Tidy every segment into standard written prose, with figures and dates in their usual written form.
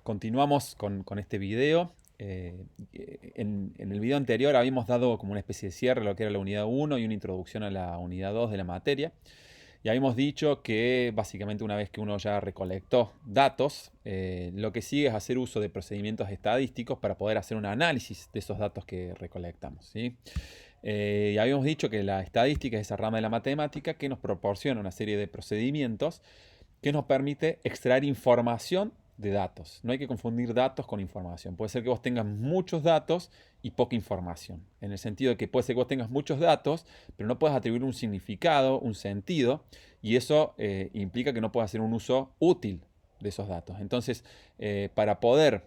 Continuamos con este video. En el video anterior habíamos dado como una especie de cierre a lo que era la unidad 1 y una introducción a la unidad 2 de la materia. Y habíamos dicho que básicamente una vez que uno ya recolectó datos, lo que sigue es hacer uso de procedimientos estadísticos para poder hacer un análisis de esos datos que recolectamos, ¿sí? Y habíamos dicho que la estadística es esa rama de la matemática que nos proporciona una serie de procedimientos que nos permite extraer información de datos. No hay que confundir datos con información. Puede ser que vos tengas muchos datos y poca información. En el sentido de que puede ser que vos tengas muchos datos, pero no puedas atribuir un significado, un sentido, y eso implica que no puedas hacer un uso útil de esos datos. Entonces, para poder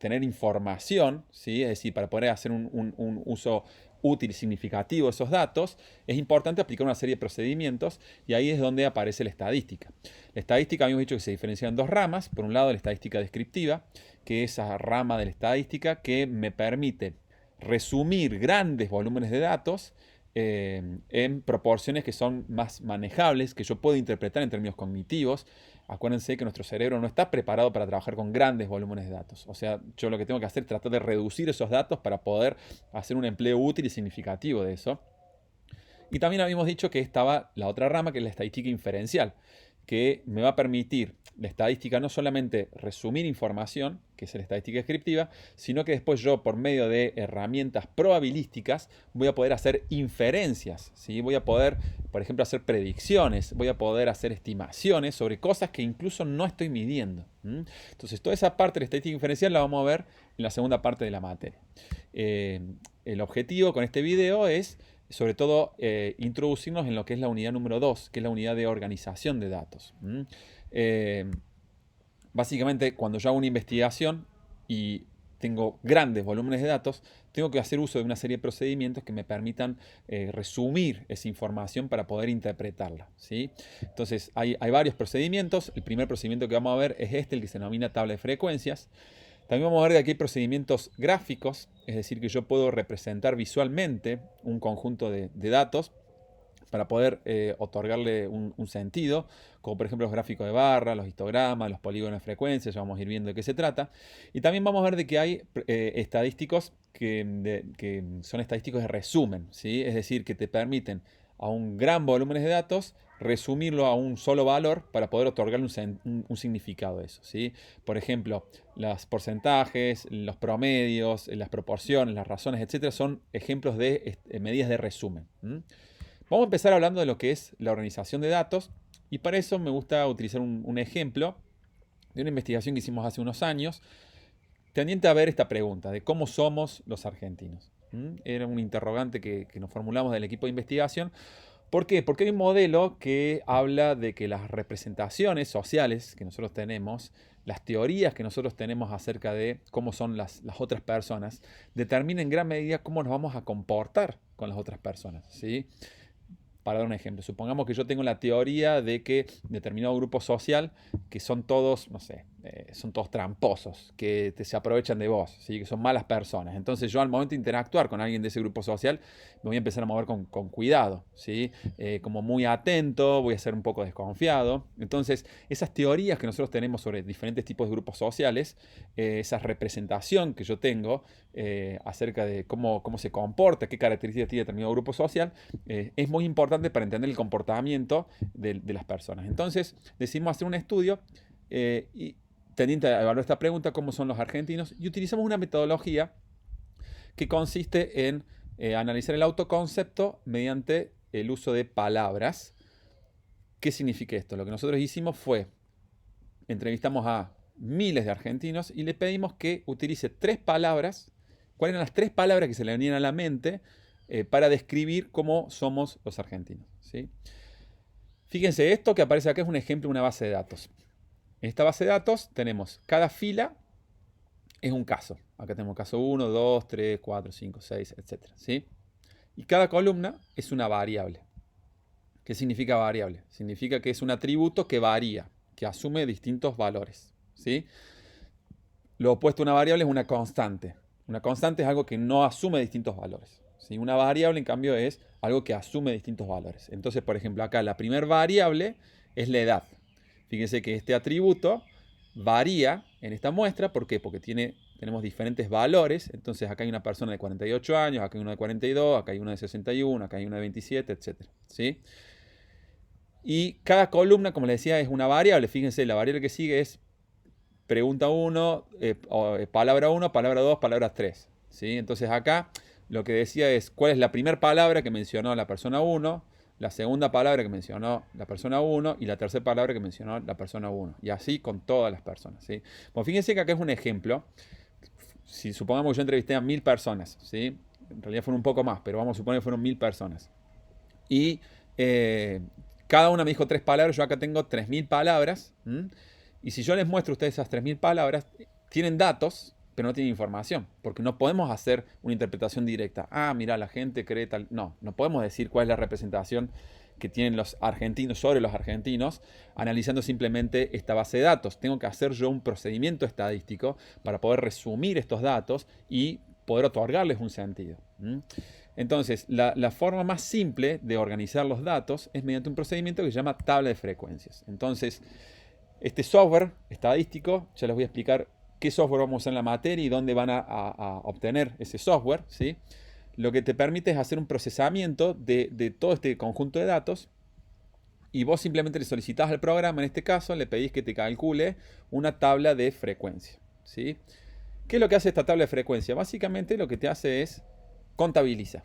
tener información, ¿sí? Es decir, para poder hacer un uso útil y significativo de esos datos, es importante aplicar una serie de procedimientos y ahí es donde aparece la estadística. La estadística habíamos dicho que se diferencia en dos ramas. Por un lado, la estadística descriptiva, que es esa rama de la estadística que me permite resumir grandes volúmenes de datos en proporciones que son más manejables, que yo puedo interpretar en términos cognitivos. Acuérdense que nuestro cerebro no está preparado para trabajar con grandes volúmenes de datos. O sea, yo lo que tengo que hacer es tratar de reducir esos datos para poder hacer un empleo útil y significativo de eso. Y también habíamos dicho que estaba la otra rama, que es la estadística inferencial, que me va a permitir la estadística no solamente resumir información, que es la estadística descriptiva, sino que después yo, por medio de herramientas probabilísticas, voy a poder hacer inferencias, ¿sí? Voy a poder, por ejemplo, hacer predicciones, voy a poder hacer estimaciones sobre cosas que incluso no estoy midiendo. Entonces, toda esa parte de la estadística inferencial la vamos a ver en la segunda parte de la materia. El objetivo con este video es sobre todo introducirnos en lo que es la unidad número 2, que es la unidad de organización de datos. Básicamente, cuando yo hago una investigación y tengo grandes volúmenes de datos, tengo que hacer uso de una serie de procedimientos que me permitan resumir esa información para poder interpretarla, ¿sí? Entonces, hay varios procedimientos. El primer procedimiento que vamos a ver es este, el que se denomina tabla de frecuencias. También vamos a ver que aquí hay procedimientos gráficos, es decir, que yo puedo representar visualmente un conjunto de datos para poder otorgarle un sentido, como por ejemplo los gráficos de barra, los histogramas, los polígonos de frecuencia, ya vamos a ir viendo de qué se trata. Y también vamos a ver de que hay estadísticos que son estadísticos de resumen, ¿sí? Es decir, que te permiten a un gran volumen de datos resumirlo a un solo valor para poder otorgarle un significado a eso, ¿sí? Por ejemplo, los porcentajes, los promedios, las proporciones, las razones, etcétera, son ejemplos de medidas de resumen. Vamos a empezar hablando de lo que es la organización de datos y para eso me gusta utilizar un ejemplo de una investigación que hicimos hace unos años tendiente a ver esta pregunta de cómo somos los argentinos. Era un interrogante que nos formulamos del equipo de investigación. ¿Por qué? Porque hay un modelo que habla de que las representaciones sociales que nosotros tenemos, las teorías que nosotros tenemos acerca de cómo son las otras personas, determinan en gran medida cómo nos vamos a comportar con las otras personas, ¿sí? Para dar un ejemplo, supongamos que yo tengo la teoría de que determinado grupo social, que son todos, no sé, son todos tramposos, que se aprovechan de vos, ¿sí? Que son malas personas. Entonces yo al momento de interactuar con alguien de ese grupo social, me voy a empezar a mover con cuidado, ¿sí? Como muy atento, voy a ser un poco desconfiado. Entonces esas teorías que nosotros tenemos sobre diferentes tipos de grupos sociales, esa representación que yo tengo acerca de cómo se comporta, qué características tiene determinado grupo social, es muy importante para entender el comportamiento de las personas. Entonces decidimos hacer un estudio y tendiente a evaluar esta pregunta, cómo son los argentinos, y utilizamos una metodología que consiste en analizar el autoconcepto mediante el uso de palabras. ¿Qué significa esto? Lo que nosotros hicimos fue, entrevistamos a miles de argentinos y le pedimos que utilice 3 palabras. ¿Cuáles eran las 3 palabras que se le venían a la mente para describir cómo somos los argentinos? ¿Sí? Fíjense, esto que aparece acá es un ejemplo de una base de datos. En esta base de datos tenemos cada fila es un caso. Acá tenemos caso 1, 2, 3, 4, 5, 6, etc. ¿Sí? Y cada columna es una variable. ¿Qué significa variable? Significa que es un atributo que varía, que asume distintos valores, ¿sí? Lo opuesto a una variable es una constante. Una constante es algo que no asume distintos valores, ¿sí? Una variable, en cambio, es algo que asume distintos valores. Entonces, por ejemplo, acá la primera variable es la edad. Fíjense que este atributo varía en esta muestra. ¿Por qué? Porque tenemos diferentes valores. Entonces acá hay una persona de 48 años, acá hay uno de 42, acá hay uno de 61, acá hay uno de 27, etc. ¿Sí? Y cada columna, como les decía, es una variable. Fíjense, la variable que sigue es pregunta 1, palabra 1, palabra 2, palabra 3. ¿Sí? Entonces acá lo que decía es cuál es la primera palabra que mencionó la persona 1, la segunda palabra que mencionó la persona 1 y la tercera palabra que mencionó la persona 1. Y así con todas las personas. ¿Sí? Bueno, fíjense que acá es un ejemplo. Si supongamos que yo entrevisté a 1000 personas, ¿sí? En realidad fueron un poco más, pero vamos a suponer que fueron 1000 personas. Y cada una me dijo 3 palabras, yo acá tengo 3000 palabras. Y si yo les muestro a ustedes esas 3000 palabras, tienen datos, pero no tienen información, porque no podemos hacer una interpretación directa. Ah, mira, la gente cree tal. No, no podemos decir cuál es la representación que tienen los argentinos sobre los argentinos, analizando simplemente esta base de datos. Tengo que hacer yo un procedimiento estadístico para poder resumir estos datos y poder otorgarles un sentido. Entonces, la forma más simple de organizar los datos es mediante un procedimiento que se llama tabla de frecuencias. Entonces, este software estadístico, ya les voy a explicar qué software vamos a usar en la materia y dónde van a obtener ese software, ¿sí? Lo que te permite es hacer un procesamiento de todo este conjunto de datos y vos simplemente le solicitás al programa, en este caso, le pedís que te calcule una tabla de frecuencia, ¿sí? ¿Qué es lo que hace esta tabla de frecuencia? Básicamente lo que te hace es contabiliza.